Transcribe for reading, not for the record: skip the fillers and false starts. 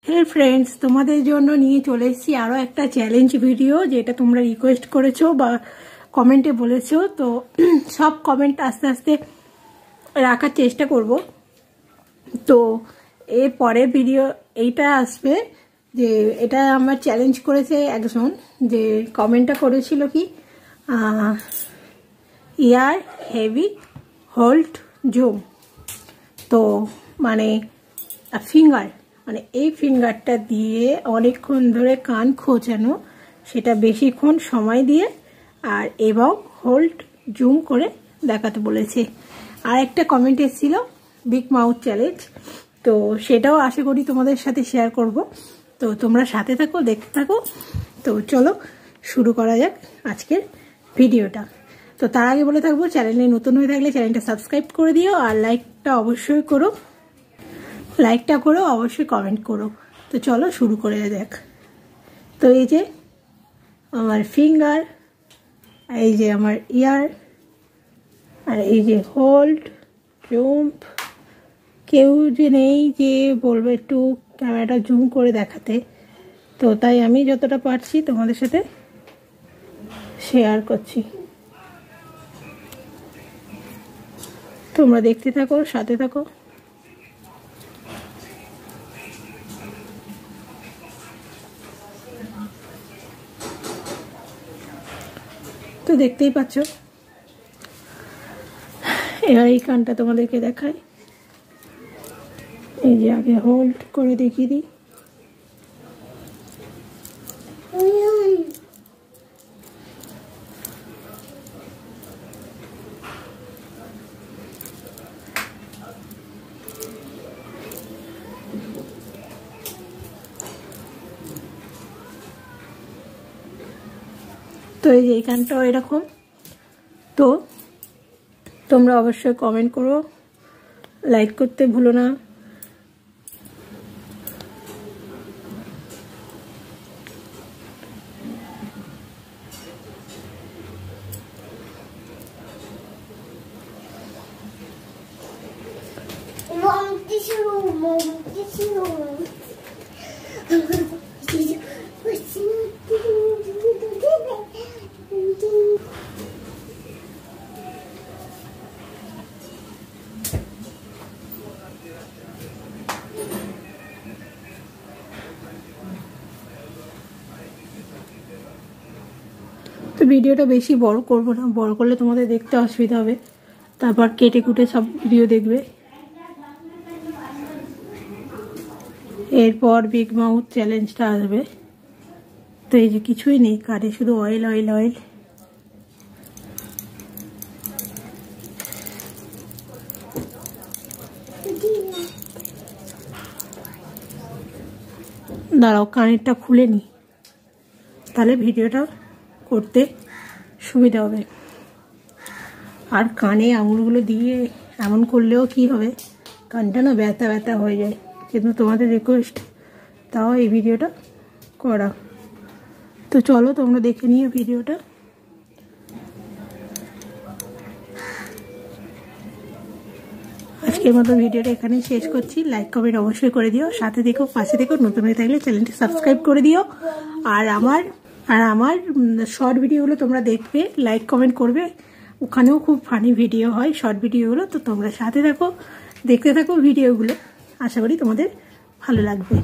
হে friends, তোমাদের জন্য নিয়ে চলে এসেছি আরও একটা চ্যালেঞ্জ ভিডিও, যেটা তোমরা রিকোয়েস্ট করেছো বা কমেন্টে বলেছো। তো সব কমেন্ট আস্তে আস্তে রাখার চেষ্টা করব। তো এর পরের ভিডিও এইটা আসবে, যে এটা আমার চ্যালেঞ্জ করেছে একজন, যে কমেন্টটা করেছিল কি ইয়ার হেভি হোল্ড জুম। তো মানে ফিঙ্গার, মানে এই ফিঙ্গারটা দিয়ে অনেকক্ষণ ধরে কান খোঁচানো, সেটা বেশিক্ষণ সময় দিয়ে, আর এবং হোল্ড জুম করে দেখাতে বলেছে। আর একটা কমেন্ট এসেছিল বিগ মাউথ চ্যালেঞ্জ, তো সেটাও আশা করি তোমাদের সাথে শেয়ার করব। তো তোমরা সাথে থাকো, দেখতে থাকো। তো চলো শুরু করা যাক আজকের ভিডিওটা। তো তার আগে বলে থাকবো, চ্যানেলে নতুন হয়ে থাকলে চ্যানেলটা সাবস্ক্রাইব করে দিও, আর লাইকটা অবশ্যই করো, অবশ্যই কমেন্ট করো। তো চলো শুরু করে যাক। তো এই যে আমার ফিঙ্গার, এই যে আমার ইয়ার, আর এই যে হোল্ড জুম। কেউ যে নেই যে বলবে একটু ক্যামেরাটা জুম করে দেখাতে, তো তাই আমি যতটা পারছি তোমাদের সাথে শেয়ার করছি। তোমরা দেখতে থাকো, সাথে থাকো। তো দেখতেই পাচ্ছ। এবার এই কানটা তোমাদেরকে দেখাই। এই যে আগে হোল্ড করে দেখিয়ে দিই। তো এই যে এই কানটাও এরকম। তো তোমরা অবশ্যই কমেন্ট করো, লাইক করতে ভুলো না। তো ভিডিওটা বেশি বড় করব না, বড় করলে তোমাদের দেখতে অসুবিধা হবে, তারপর কেটে কুটে সব ভিডিও দেখবে। এরপর বিগ মাউথ চ্যালেঞ্জটা আসবে। তো এই যে কিছুই নেই কানে, শুধু অয়েল অয়েল অয়েল। দাঁড়াও, কানেরটা খুলে নি, তাহলে ভিডিওটা করতে সুবিধা হবে। আর কানে আঙুলগুলো দিয়ে এমন করলেও কি হবে, কানটা না ব্যথা ব্যথা হয়ে যায়। কিন্তু তোমাদের রিকোয়েস্ট, তাও এই ভিডিওটা করা। তো চলো তোমরা দেখে নিও ভিডিওটা। আজকের মতো ভিডিওটা এখানেই শেষ করছি। লাইক কমেন্ট অবশ্যই করে দিও, সাথে দেখো, পাশে দেখো। নতুন হয়ে থাকলে চ্যানেলটি সাবস্ক্রাইব করে দিও। আর আমার শর্ট ভিডিওগুলো তোমরা দেখবে, লাইক কমেন্ট করবে। ওখানেও খুব ফানি ভিডিও হয় শর্ট ভিডিওগুলো। তো তোমরা সাথে থাকো, দেখতে থাকো ভিডিওগুলো। আশা করি তোমাদের ভালো লাগবে।